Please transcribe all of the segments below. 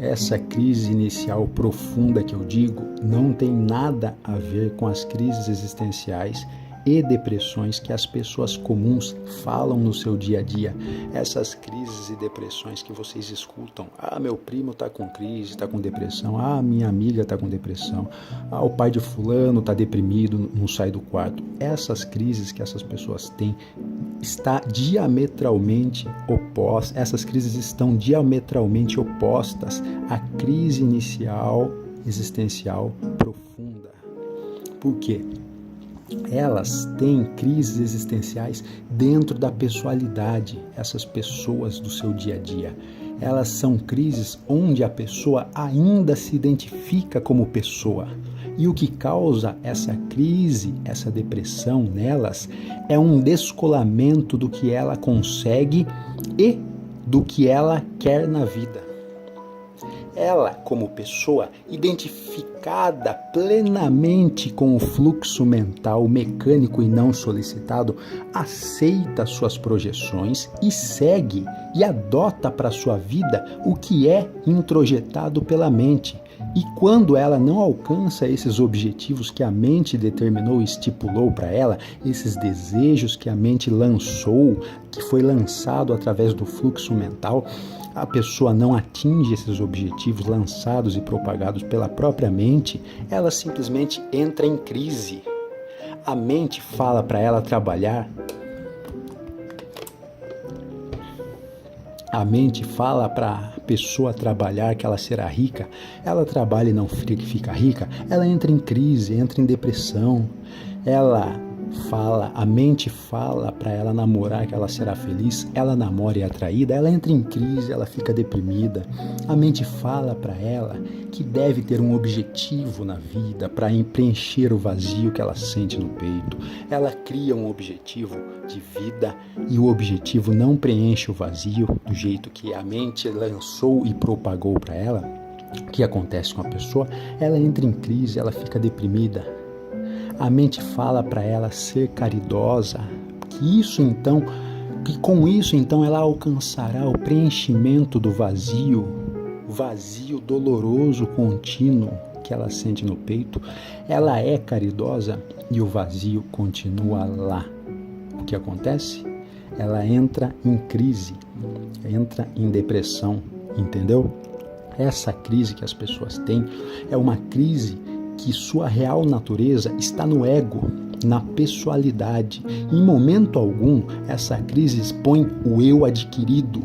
Essa crise inicial profunda que eu digo não tem nada a ver com as crises existenciais e depressões que as pessoas comuns falam no seu dia a dia. Essas crises e depressões que vocês escutam. Ah, meu primo está com crise, está com depressão. Ah, minha amiga está com depressão. Ah, o pai de fulano está deprimido, não sai do quarto. Essas crises que essas pessoas têm está diametralmente oposta. Essas crises estão diametralmente opostas à crise inicial existencial profunda. Por quê? Elas têm crises existenciais dentro da pessoalidade, essas pessoas do seu dia a dia. Elas são crises onde a pessoa ainda se identifica como pessoa. E o que causa essa crise, essa depressão nelas, é um descolamento do que ela consegue e do que ela quer na vida. Ela, como pessoa, identificada plenamente com o fluxo mental mecânico e não solicitado, aceita suas projeções e segue e adota para sua vida o que é introjetado pela mente. E quando ela não alcança esses objetivos que a mente determinou e estipulou para ela, esses desejos que a mente lançou, que foi lançado através do fluxo mental, a pessoa não atinge esses objetivos lançados e propagados pela própria mente, ela simplesmente entra em crise. A mente fala para ela trabalhar. A mente fala para a pessoa trabalhar que ela será rica. Ela trabalha e não fica rica. Ela entra em crise, entra em depressão. A mente fala para ela namorar que ela será feliz, ela namora e é atraída, ela entra em crise, ela fica deprimida. A mente fala para ela que deve ter um objetivo na vida para preencher o vazio que ela sente no peito. Ela cria um objetivo de vida e o objetivo não preenche o vazio do jeito que a mente lançou e propagou para ela. O que acontece com a pessoa? Ela entra em crise, ela fica deprimida. A mente fala para ela ser caridosa, que com isso então ela alcançará o preenchimento do vazio doloroso contínuo que ela sente no peito. Ela é caridosa e o vazio continua lá. O que acontece? Ela entra em crise, entra em depressão, entendeu? Essa crise que as pessoas têm é uma crise que sua real natureza está no ego, na pessoalidade. Em momento algum, essa crise expõe o eu adquirido.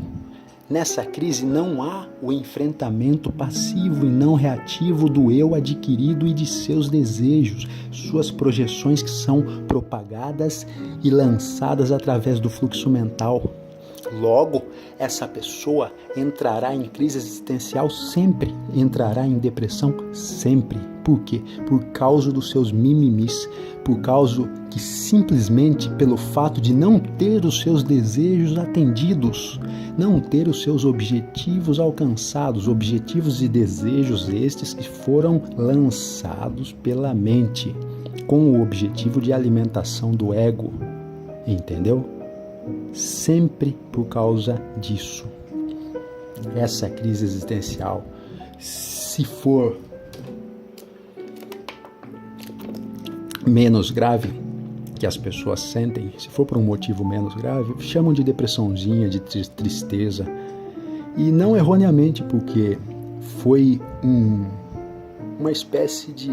Nessa crise não há o enfrentamento passivo e não reativo do eu adquirido e de seus desejos, suas projeções que são propagadas e lançadas através do fluxo mental. Logo, essa pessoa entrará em crise existencial sempre, entrará em depressão sempre. Por quê? Por causa dos seus mimimis, por causa que simplesmente pelo fato de não ter os seus desejos atendidos, não ter os seus objetivos alcançados, objetivos e desejos estes que foram lançados pela mente, com o objetivo de alimentação do ego, entendeu? Sempre por causa disso. Essa crise existencial, se for menos grave que as pessoas sentem, se for por um motivo menos grave, chamam de depressãozinha, de tristeza. E não erroneamente, porque foi uma espécie de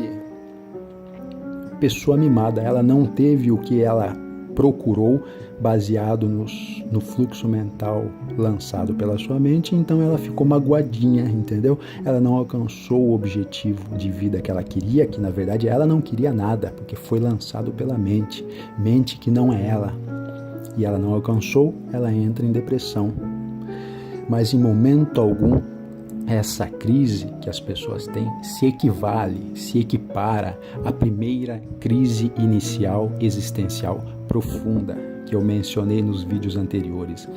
pessoa mimada. Ela não teve o que ela procurou baseado no fluxo mental lançado pela sua mente, então ela ficou magoadinha, entendeu? Ela não alcançou o objetivo de vida que ela queria, que na verdade ela não queria nada, porque foi lançado pela mente que não é ela, e ela não alcançou, ela entra em depressão. Mas em momento algum, essa crise que as pessoas têm se equipara à primeira crise inicial existencial profunda que eu mencionei nos vídeos anteriores.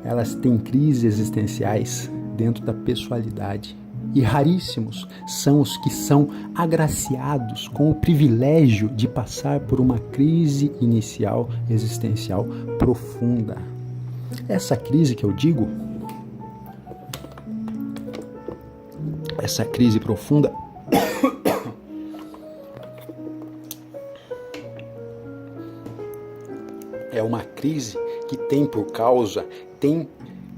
Elas têm crises existenciais dentro da pessoalidade. E raríssimos são os que são agraciados com o privilégio de passar por uma crise inicial existencial profunda. Essa crise que eu digo essa crise profunda é uma crise que tem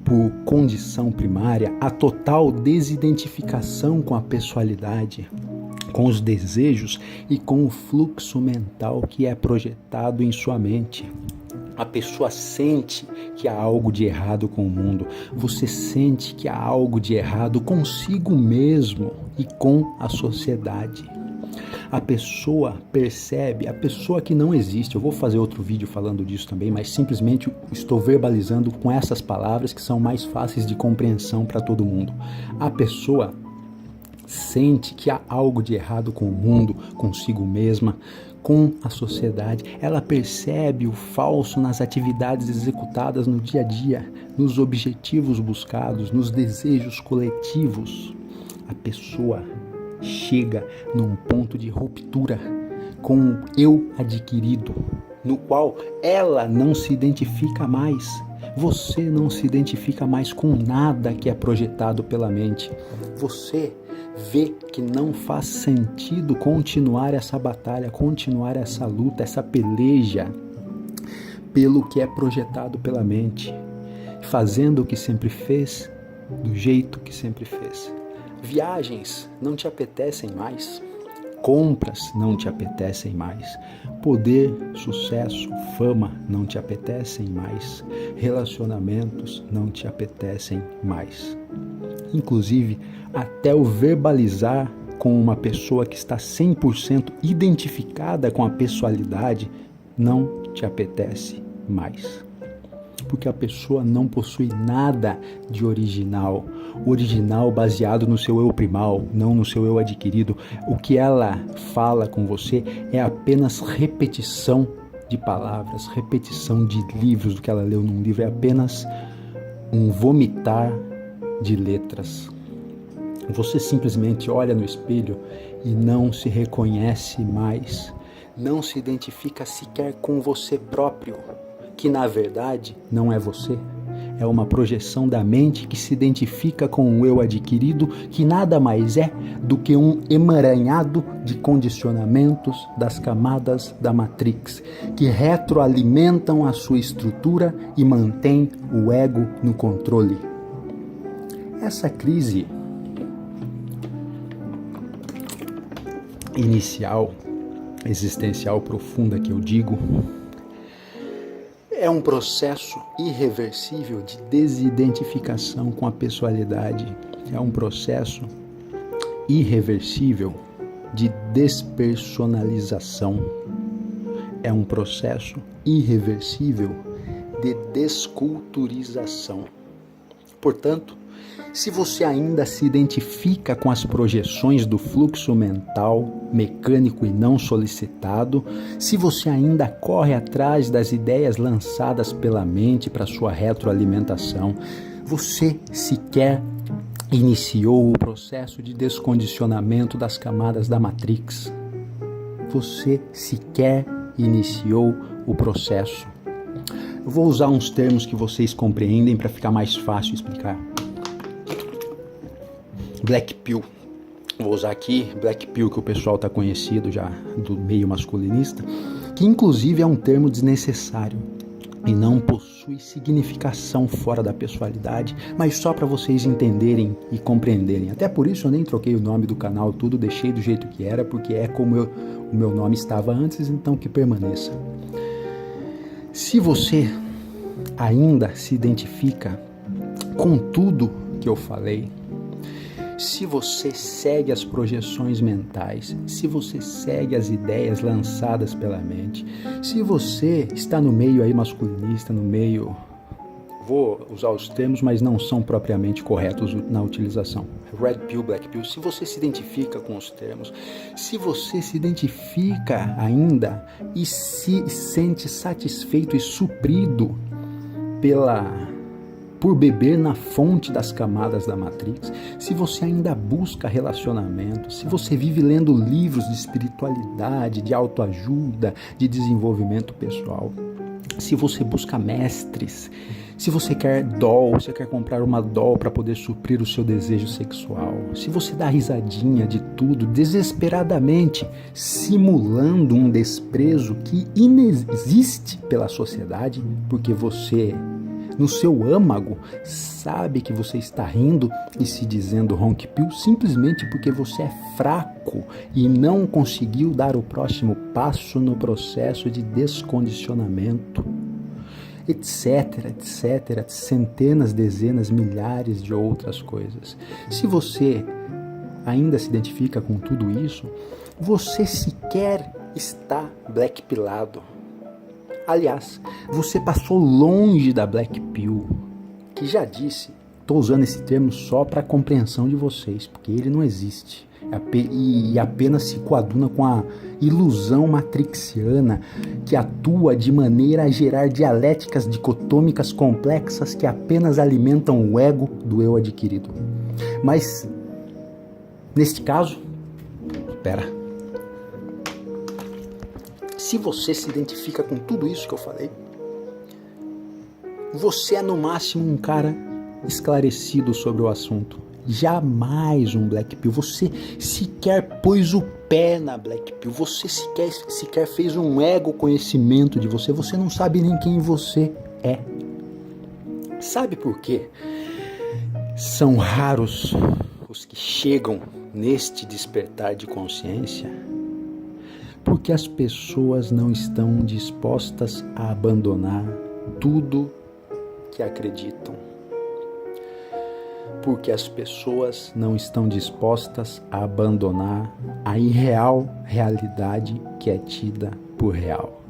por condição primária a total desidentificação com a pessoalidade, com os desejos e com o fluxo mental que é projetado em sua mente. A pessoa sente que há algo de errado com o mundo. Você sente que há algo de errado consigo mesmo e com a sociedade. A pessoa percebe, a pessoa que não existe. Eu vou fazer outro vídeo falando disso também, mas simplesmente estou verbalizando com essas palavras que são mais fáceis de compreensão para todo mundo. A pessoa sente que há algo de errado com o mundo, consigo mesma, com a sociedade. Ela percebe o falso nas atividades executadas no dia a dia, nos objetivos buscados, nos desejos coletivos. A pessoa chega num ponto de ruptura com o eu adquirido, no qual ela não se identifica mais. Você não se identifica mais com nada que é projetado pela mente. Você vê que não faz sentido continuar essa batalha, continuar essa luta, essa peleja pelo que é projetado pela mente, fazendo o que sempre fez, do jeito que sempre fez. Viagens não te apetecem mais, compras não te apetecem mais, poder, sucesso, fama não te apetecem mais, relacionamentos não te apetecem mais. Inclusive, até o verbalizar com uma pessoa que está 100% identificada com a pessoalidade não te apetece mais. Porque a pessoa não possui nada de original. Original baseado no seu eu primal, não no seu eu adquirido. O que ela fala com você é apenas repetição de palavras, repetição de livros, do que ela leu num livro. É apenas um vomitar de letras. Você simplesmente olha no espelho e não se reconhece mais, não se identifica sequer com você próprio, que na verdade não é você. É uma projeção da mente que se identifica com o eu adquirido, que nada mais é do que um emaranhado de condicionamentos das camadas da Matrix, que retroalimentam a sua estrutura e mantém o ego no controle. Essa crise inicial, existencial profunda que eu digo, é um processo irreversível de desidentificação com a pessoalidade. É um processo irreversível de despersonalização. É um processo irreversível de desculturização. Portanto, se você ainda se identifica com as projeções do fluxo mental, mecânico e não solicitado, se você ainda corre atrás das ideias lançadas pela mente para sua retroalimentação, você sequer iniciou o processo de descondicionamento das camadas da Matrix. Você sequer iniciou o processo. Eu vou usar uns termos que vocês compreendem para ficar mais fácil explicar. Black Pill. Vou usar aqui Black Pill, que o pessoal está conhecido já do meio masculinista, que inclusive é um termo desnecessário e não possui significação fora da pessoalidade, mas só para vocês entenderem e compreenderem. Até por isso eu nem troquei o nome do canal, tudo deixei do jeito que era, porque é como o meu nome estava antes, então que permaneça. Se você ainda se identifica com tudo que eu falei, se você segue as projeções mentais, se você segue as ideias lançadas pela mente, se você está no meio aí masculinista, no meio... Vou usar os termos, mas não são propriamente corretos na utilização. Red Pill, Black Pill. Se você se identifica com os termos, se você se identifica ainda e se sente satisfeito e suprido por beber na fonte das camadas da Matrix, se você ainda busca relacionamento, se você vive lendo livros de espiritualidade, de autoajuda, de desenvolvimento pessoal, se você busca mestres, Se você quer doll, você quer comprar uma doll para poder suprir o seu desejo sexual. Se você dá risadinha de tudo desesperadamente, simulando um desprezo que inexiste pela sociedade, porque você, no seu âmago, sabe que você está rindo e se dizendo ronquipil simplesmente porque você é fraco e não conseguiu dar o próximo passo no processo de descondicionamento. Etc, etc, centenas, dezenas, milhares de outras coisas. Se você ainda se identifica com tudo isso, você sequer está blackpillado. Aliás, você passou longe da black pill, que já disse, estou usando esse termo só para a compreensão de vocês, porque ele não existe. E apenas se coaduna com a ilusão matrixiana que atua de maneira a gerar dialéticas dicotômicas complexas que apenas alimentam o ego do eu adquirido. Mas, neste caso, se você se identifica com tudo isso que eu falei, você é no máximo um cara esclarecido sobre o assunto. Jamais um black pill. Você sequer pôs o pé na black pill. Você sequer fez um ego conhecimento de você. Você não sabe nem quem você é. Sabe por quê? São raros os que chegam neste despertar de consciência, porque as pessoas não estão dispostas a abandonar tudo que acreditam. Porque as pessoas não estão dispostas a abandonar a irreal realidade que é tida por real.